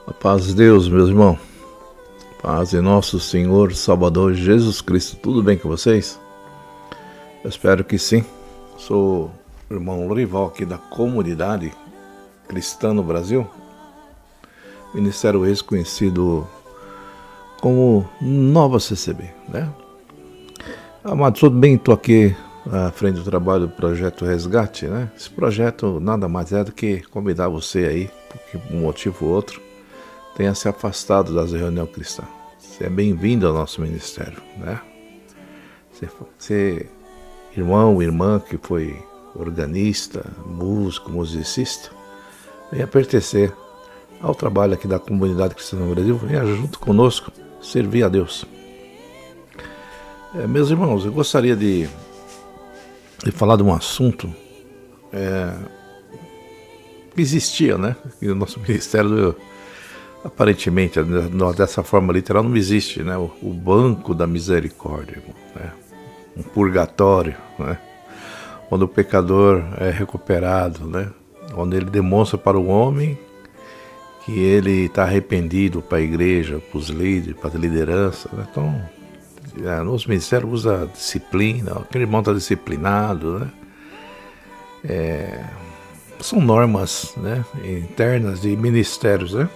A paz de Deus, meus irmãos. Paz de nosso Senhor Salvador Jesus Cristo. Tudo bem com vocês? Eu espero que sim. Sou o irmão Lorival aqui da Comunidade Cristã no Brasil. Ministério esse conhecido como Nova CCB, né? Amado, tudo bem? Estou aqui à frente do trabalho do Projeto Resgate, né? Esse projeto nada mais é do que convidar você aí, porque por um motivo ou outro, tenha se afastado das reuniões cristãs. Você é bem-vindo ao nosso ministério, né? Você, irmão, irmã que foi organista, músico, musicista, venha pertencer ao trabalho aqui da Comunidade Cristã no Brasil, venha junto conosco servir a Deus. Meus irmãos, eu gostaria de falar de um assunto que existia, né? E o nosso ministério, aparentemente, dessa forma literal, não existe, né? O banco da misericórdia, né? Um purgatório, né? Onde o pecador é recuperado, né? Onde ele demonstra para o homem que ele está arrependido, para a igreja, para os líderes, para a liderança, né? Então, nosso ministério usa disciplina, aquele irmão está disciplinado, né? São normas, né, internas de ministérios, né?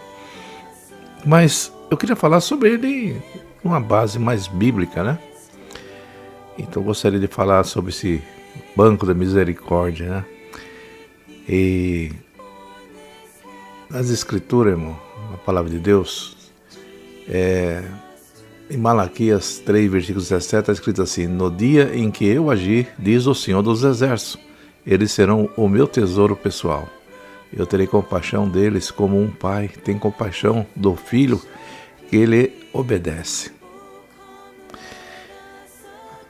Mas eu queria falar sobre ele numa base mais bíblica, né? Então eu gostaria de falar sobre esse banco da misericórdia, né? E nas escrituras, irmão, na palavra de Deus, em Malaquias 3, versículo 17, está escrito assim: no dia em que eu agir, diz o Senhor dos Exércitos, eles serão o meu tesouro pessoal. Eu terei compaixão deles como um pai tem compaixão do filho que ele obedece.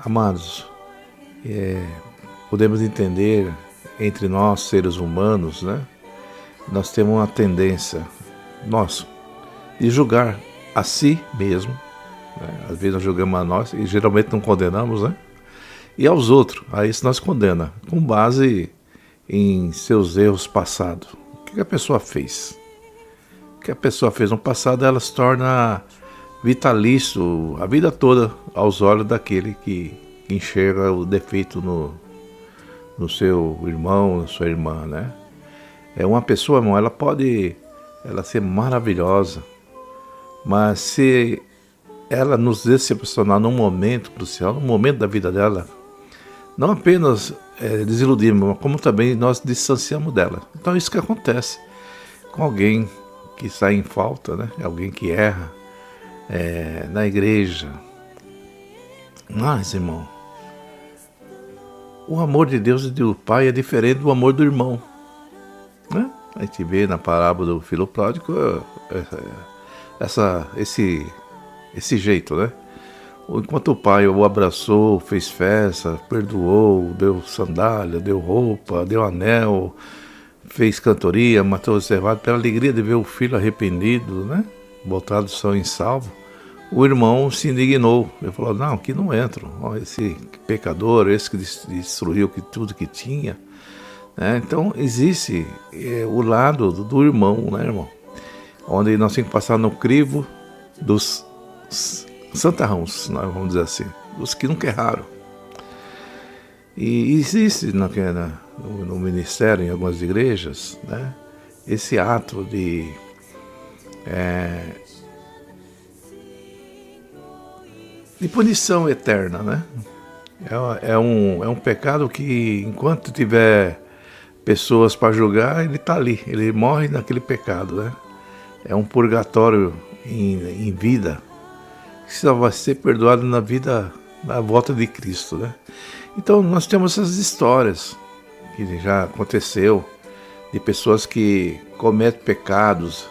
Amados, podemos entender entre nós, seres humanos, né? Nós temos uma tendência, de julgar a si mesmo, né? Às vezes nós julgamos a nós e geralmente não condenamos, né? E aos outros, a isso nós condenamos, com base em seus erros passados. O que a pessoa fez? O que a pessoa fez no passado, ela se torna vitalício a vida toda aos olhos daquele que enxerga o defeito no seu irmão, na sua irmã, né? Uma pessoa, irmão, ela pode ser maravilhosa, mas se ela nos decepcionar num momento crucial, num momento da vida dela, não apenas desiludimos, mas como também nós distanciamos dela. Então é isso que acontece com alguém que está em falta, né? Alguém que erra na igreja. Mas, irmão, o amor de Deus e do Pai é diferente do amor do irmão, né? A gente vê na parábola do filho pródigo esse jeito, né? Enquanto o pai o abraçou, fez festa, perdoou, deu sandália, deu roupa, deu anel, fez cantoria, matou o cevado, pela alegria de ver o filho arrependido, né? Voltado são em salvo, o irmão se indignou. Ele falou: não, aqui não entro. Esse pecador, esse que destruiu tudo que tinha, né? Então existe o lado do irmão, né, irmão? Onde nós temos que passar no crivo dos santarrãos, vamos dizer assim, os que nunca erraram. E existe no ministério, em algumas igrejas, né, esse ato de punição eterna, né? É um pecado que, enquanto tiver pessoas para julgar, ele está ali, ele morre naquele pecado, né? É um purgatório em vida, que só vai ser perdoado na vida, na volta de Cristo, né? Então nós temos essas histórias que já aconteceu, de pessoas que cometem pecados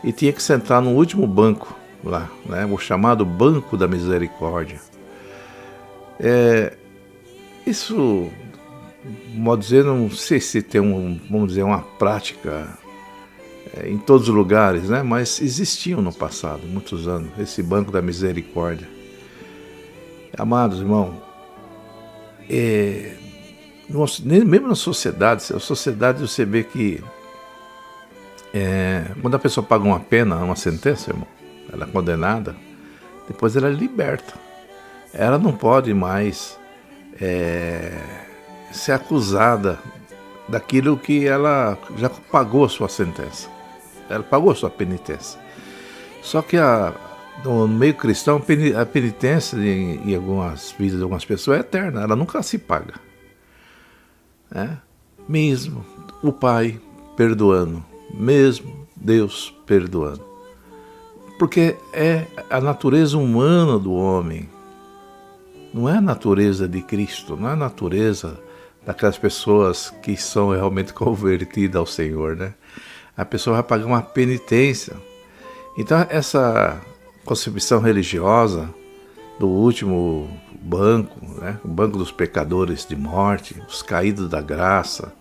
e tinha que sentar no último banco lá, né? O chamado banco da misericórdia. Isso, modo dizer, não sei se tem vamos dizer, uma prática em todos os lugares, né? Mas existiam no passado, muitos anos, esse banco da misericórdia. Amados irmãos, mesmo na sociedade você vê que Quando a pessoa paga uma pena, uma sentença, irmão, ela é condenada, depois ela é liberta. Ela não pode mais ser acusada daquilo que ela já pagou a sua sentença. Ela pagou a sua penitência. Só que no meio cristão, a penitência em algumas vidas de algumas pessoas é eterna, ela nunca se paga. Mesmo o Pai perdoando, mesmo Deus perdoando. Porque é a natureza humana do homem, não é a natureza de Cristo, não é a natureza daquelas pessoas que são realmente convertidas ao Senhor, né? A pessoa vai pagar uma penitência. Então essa concepção religiosa do último banco, né? O banco dos pecadores de morte, os caídos da graça,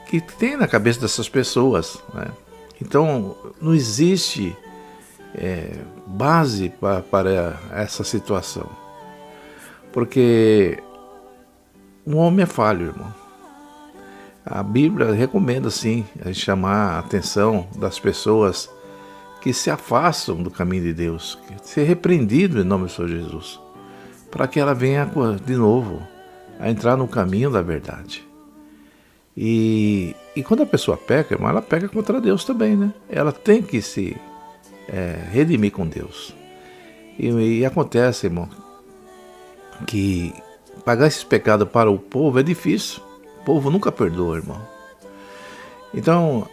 que tem na cabeça dessas pessoas, né? Então não existe base para essa situação, porque o homem é falho, irmão. A Bíblia recomenda sim a chamar a atenção das pessoas que se afastam do caminho de Deus, que ser repreendido em nome do Senhor Jesus, para que ela venha de novo a entrar no caminho da verdade. E quando a pessoa peca, irmão, ela peca contra Deus também, né? Ela tem que se redimir com Deus. E acontece, irmão, que pagar esses pecados para o povo é difícil. O povo nunca perdoa, irmão. Então,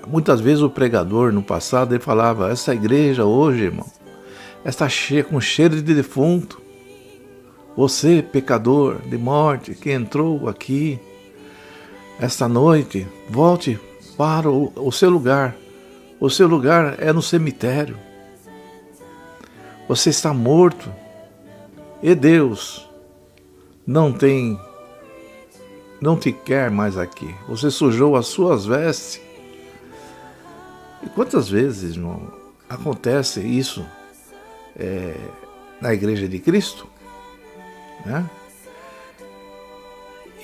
muitas vezes o pregador no passado, ele falava, essa igreja hoje, irmão, está cheia com cheiro de defunto. Você, pecador de morte, que entrou aqui esta noite, volte para o seu lugar. O seu lugar é no cemitério. Você está morto. E Deus não te quer mais aqui. Você sujou as suas vestes. E quantas vezes, irmão, acontece isso na igreja de Cristo? Né?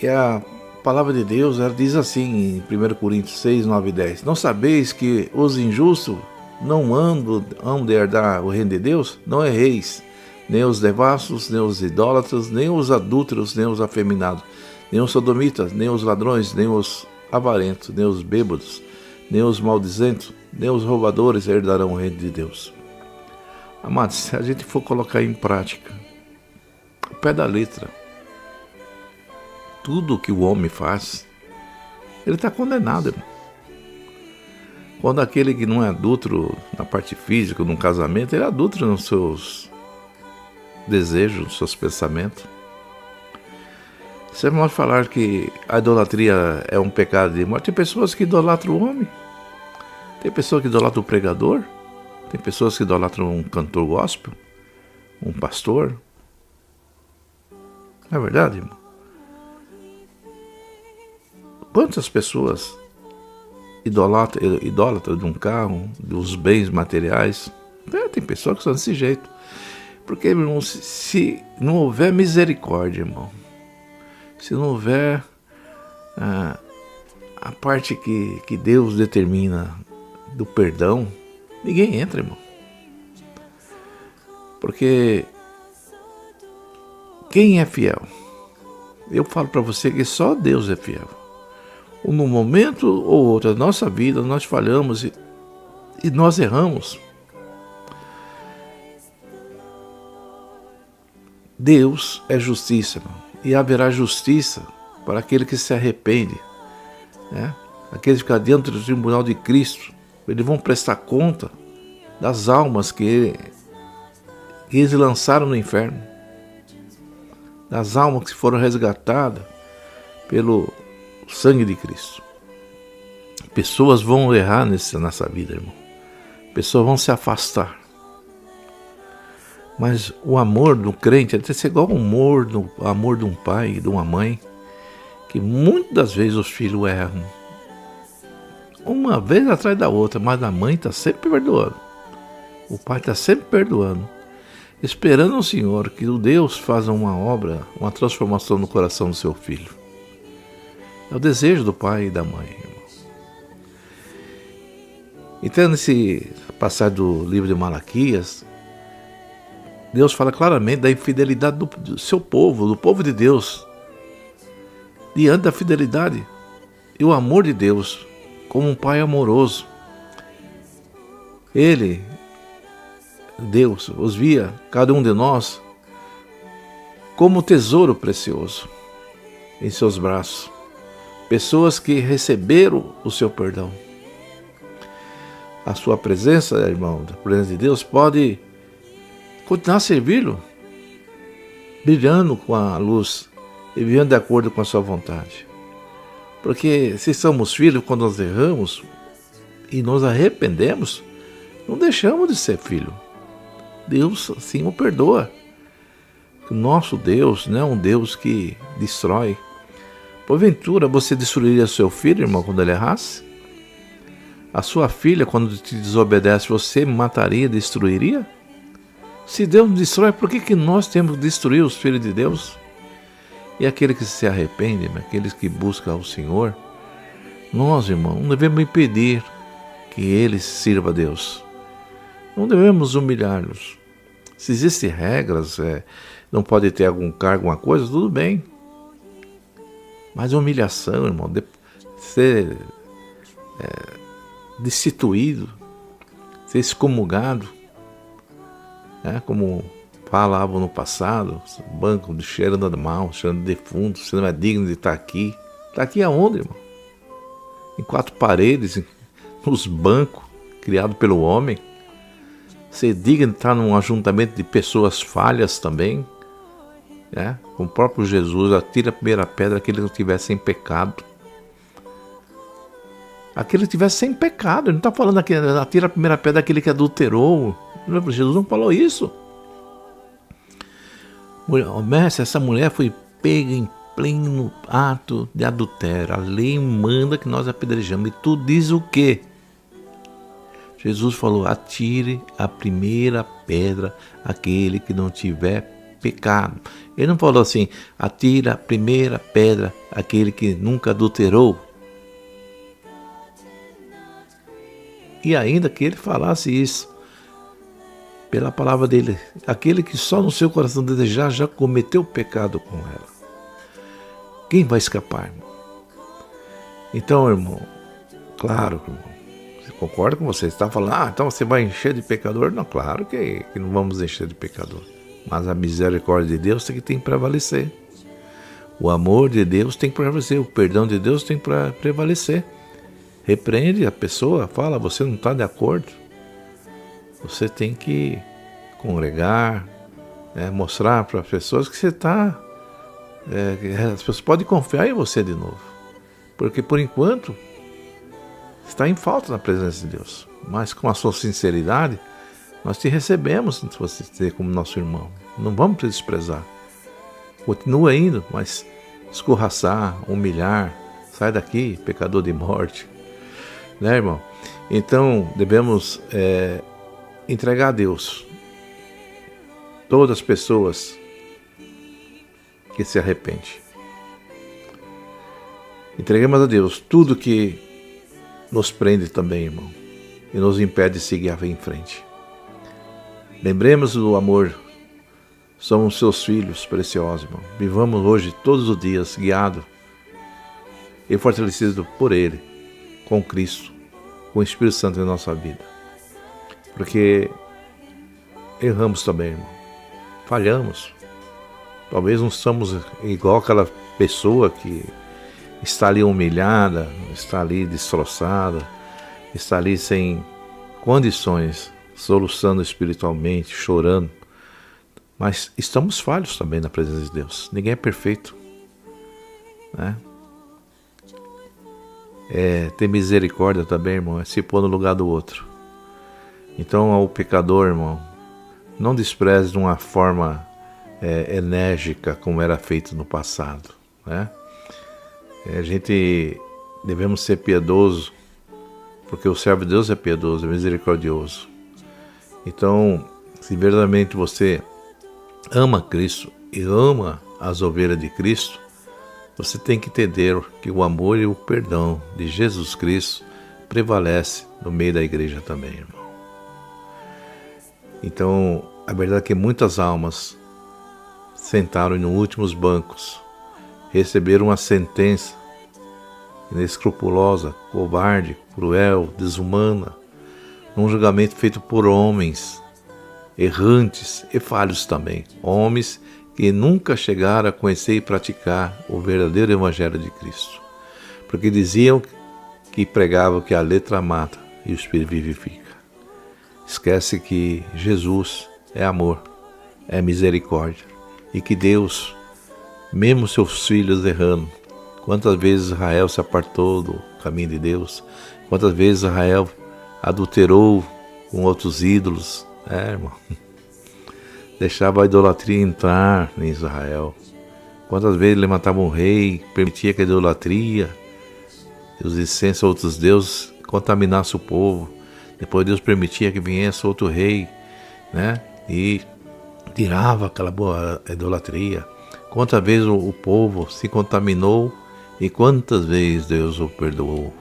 E a palavra de Deus, ela diz assim em 1 Coríntios 6, 9 e 10: não sabeis que os injustos não hão de herdar o reino de Deus? Não erreis, nem os devassos, nem os idólatras, nem os adúlteros, nem os afeminados, nem os sodomitas, nem os ladrões, nem os avarentos, nem os bêbados, nem os maldizentos, nem os roubadores herdarão o reino de Deus. Amados, se a gente for colocar em prática, ao pé da letra, tudo que o homem faz, ele está condenado, irmão. Quando aquele que não é adúltero na parte física, num casamento, ele é adúltero nos seus desejos, nos seus pensamentos. Você pode falar que a idolatria é um pecado de morte. Tem pessoas que idolatram o homem. Tem pessoas que idolatram o pregador. Tem pessoas que idolatram um cantor gospel, um pastor. Não é verdade, irmão? Quantas pessoas idolatram de um carro, dos bens materiais? Tem pessoas que são desse jeito. Porque, irmão, se não houver misericórdia, irmão, se não houver a parte que Deus determina do perdão, ninguém entra, irmão. Porque quem é fiel? Eu falo para você que só Deus é fiel. Num momento ou outro da nossa vida, nós falhamos e nós erramos. Deus é justiça, irmão, e haverá justiça para aquele que se arrepende, né? Aqueles que ficam diante do tribunal de Cristo, eles vão prestar conta das almas que eles lançaram no inferno, das almas que foram resgatadas pelo sangue de Cristo. Pessoas vão errar nessa vida, irmão. Pessoas vão se afastar. Mas o amor do crente é ser igual ao amor de um pai e de uma mãe, que muitas vezes os filhos erram. Uma vez atrás da outra, mas a mãe está sempre perdoando. O pai está sempre perdoando. Esperando o Senhor que o Deus faça uma obra, uma transformação no coração do seu filho. É o desejo do pai e da mãe, irmão. Então, nesse passagem do livro de Malaquias, Deus fala claramente da infidelidade do seu povo, do povo de Deus, diante da fidelidade e o amor de Deus, como um pai amoroso. Ele, Deus, os via, cada um de nós, como um tesouro precioso em seus braços. Pessoas que receberam o seu perdão. A sua presença, irmão, a presença de Deus pode continuar a servi-lo, brilhando com a luz e vivendo de acordo com a sua vontade. Porque se somos filhos, quando nós erramos e nos arrependemos, não deixamos de ser filho. Deus sim o perdoa. O nosso Deus não é um Deus que destrói. Porventura você destruiria seu filho, irmão, quando ele errasse? A sua filha, quando te desobedece, você mataria, destruiria? Se Deus nos destrói, por que nós temos que destruir os filhos de Deus? E aquele que se arrepende, aqueles que buscam o Senhor, nós, irmão, não devemos impedir que eles sirvam a Deus. Não devemos humilhá-los. Se existem regras, não pode ter algum cargo, alguma coisa, tudo bem. Mas a humilhação, irmão, de ser destituído, ser excomungado, como falavam no passado, banco de cheirando mal, cheirando de defunto, você não é digno de estar aqui. Está aqui aonde, irmão? Em quatro paredes, nos bancos, criados pelo homem. Ser digno de estar num ajuntamento de pessoas falhas também. Com o próprio Jesus, atira a primeira pedra aquele que não estiver sem pecado. Aquele que estiver sem pecado, ele não está falando aqui, atira a primeira pedra aquele que adulterou. Jesus não falou isso. Mestre, essa mulher foi pega em pleno ato de adultério. A lei manda que nós apedrejamos. E tu diz o quê? Jesus falou, atire a primeira pedra aquele que não tiver pecado. Ele não falou assim, atira a primeira pedra aquele que nunca adulterou. E ainda que ele falasse isso, pela palavra dele, aquele que só no seu coração desejar já cometeu pecado com ela. Quem vai escapar, irmão? Então, irmão, claro, irmão, concordo com você. Você está falando, então você vai encher de pecador? Não, claro que não vamos encher de pecador. Mas a misericórdia de Deus tem que prevalecer. O amor de Deus tem que prevalecer. O perdão de Deus tem que prevalecer. Repreende a pessoa, fala, você não está de acordo. Você tem que congregar, mostrar para as pessoas que você está... as pessoas podem confiar em você de novo. Porque por enquanto está em falta na presença de Deus. Mas com a sua sinceridade, nós te recebemos, se você ter como nosso irmão. Não vamos te desprezar. Continua indo, mas escorraçar, humilhar, sai daqui, pecador de morte. Né, irmão? Então, devemos entregar a Deus todas as pessoas que se arrependem. Entreguemos a Deus tudo que nos prende também, irmão, e nos impede de seguir em frente. Lembremos do amor. Somos seus filhos preciosos, irmão. Vivamos hoje, todos os dias, guiados e fortalecidos por Ele, com Cristo, com o Espírito Santo em nossa vida. Porque erramos também, irmão. Falhamos. Talvez não somos igual aquela pessoa que está ali humilhada, está ali destroçada, está ali sem condições, soluçando espiritualmente, chorando. Mas estamos falhos também na presença de Deus. Ninguém é perfeito, né? Ter misericórdia também, irmão, é se pôr no lugar do outro. Então, ao pecador, irmão, não despreze de uma forma enérgica como era feito no passado, né? A gente devemos ser piedoso, porque o servo de Deus é piedoso, é misericordioso. Então, se verdadeiramente você ama Cristo e ama as ovelhas de Cristo, você tem que entender que o amor e o perdão de Jesus Cristo prevalece no meio da igreja também, irmão. Então, a verdade é que muitas almas sentaram nos últimos bancos, receberam uma sentença inescrupulosa, covarde, cruel, desumana, num julgamento feito por homens errantes e falhos também, homens que nunca chegaram a conhecer e praticar o verdadeiro Evangelho de Cristo, porque diziam que pregavam que a letra mata e o Espírito vivifica. Esquece que Jesus é amor, é misericórdia, e que Deus, mesmo seus filhos errando, quantas vezes Israel se apartou do caminho de Deus, quantas vezes Israel adulterou com outros ídolos, irmão, deixava a idolatria entrar em Israel, quantas vezes levantava um rei, permitia que a idolatria e os incensos a outros deuses contaminassem o povo, depois Deus permitia que viesse outro rei, e tirava aquela boa idolatria. Quantas vezes o povo se contaminou e quantas vezes Deus o perdoou.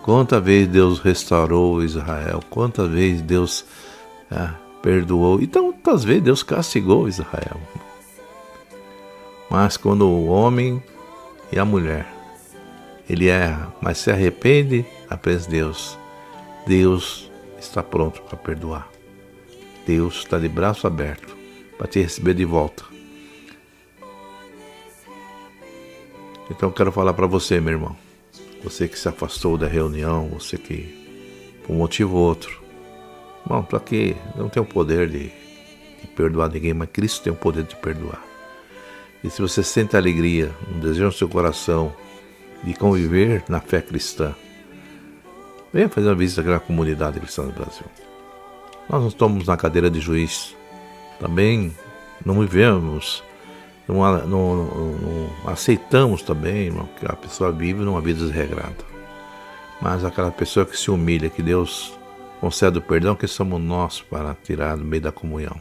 Quantas vezes Deus restaurou Israel. Quantas vezes Deus perdoou. E tantas vezes Deus castigou Israel. Mas quando o homem e a mulher, ele erra, mas se arrepende à presença de Deus, Deus está pronto para perdoar. Deus está de braço aberto para te receber de volta. Então eu quero falar para você, meu irmão, você que se afastou da reunião, você que por um motivo ou outro, irmão, para que não tem o poder de perdoar ninguém, mas Cristo tem o poder de perdoar. E se você sente alegria, um desejo no seu coração de conviver na fé cristã, venha fazer uma visita aqui na comunidade cristã do Brasil. Nós não estamos na cadeira de juiz, também não vivemos, não aceitamos também, irmão, que a pessoa vive numa vida desregrada. Mas aquela pessoa que se humilha, que Deus concede o perdão, que somos nós para tirar do meio da comunhão.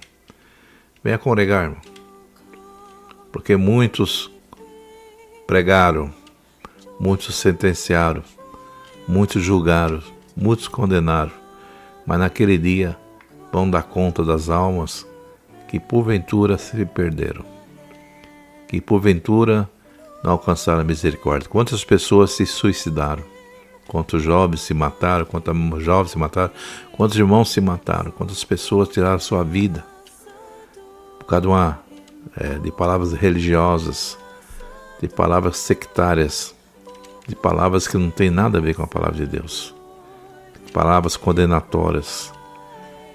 Venha congregar, irmão, porque muitos pregaram, muitos sentenciaram, muitos julgaram, muitos condenaram, mas naquele dia vão dar conta das almas que porventura se perderam, que porventura não alcançaram a misericórdia. Quantas pessoas se suicidaram, quantos jovens se mataram, quantos jovens se mataram, quantos irmãos se mataram, quantas pessoas tiraram sua vida por causa de palavras religiosas, de palavras sectárias, de palavras que não tem nada a ver com a palavra de Deus, palavras condenatórias,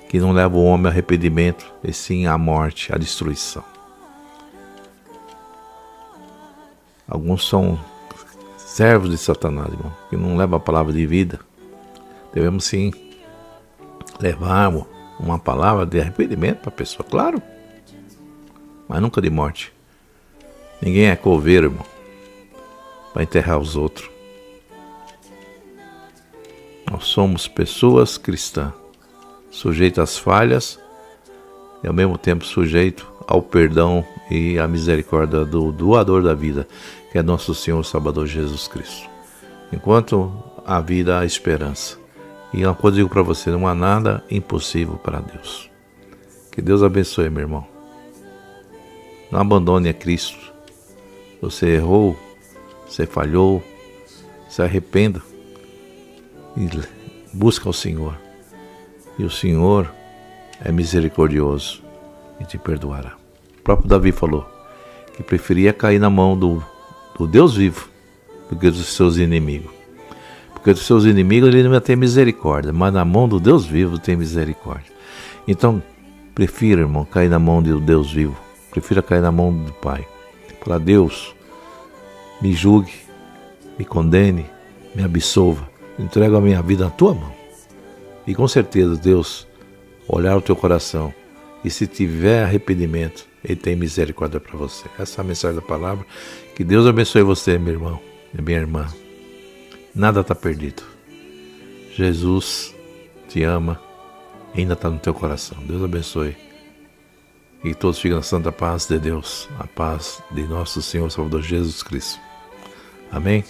que não levam o homem ao arrependimento, e sim à morte, à destruição. Alguns são servos de Satanás, irmão, que não levam a palavra de vida. Devemos sim levar uma palavra de arrependimento para a pessoa, claro, mas nunca de morte. Ninguém é coveiro, irmão, para enterrar os outros. Nós somos pessoas cristãs, sujeitas às falhas e ao mesmo tempo sujeito ao perdão e à misericórdia do doador da vida, que é nosso Senhor Salvador Jesus Cristo. Enquanto há vida, há esperança. E uma coisa eu digo para você, não há nada impossível para Deus. Que Deus abençoe, meu irmão. Não abandone a Cristo. Você errou, você falhou, se arrependa e busca o Senhor. E o Senhor é misericordioso e te perdoará. O próprio Davi falou que preferia cair na mão do Deus vivo do que dos seus inimigos. Porque dos seus inimigos ele não vai ter misericórdia, mas na mão do Deus vivo tem misericórdia. Então, prefira, irmão, cair na mão do Deus vivo. Prefira cair na mão do Pai. Para Deus, me julgue, me condene, me absolva. Entrego a minha vida na tua mão. E com certeza Deus olhar o teu coração. E se tiver arrependimento, Ele tem misericórdia para você. Essa é a mensagem da palavra. Que Deus abençoe você, meu irmão e minha irmã. Nada está perdido. Jesus te ama. Ainda está no teu coração. Deus abençoe. E todos fiquem na santa paz de Deus. A paz de nosso Senhor Salvador Jesus Cristo. Amém?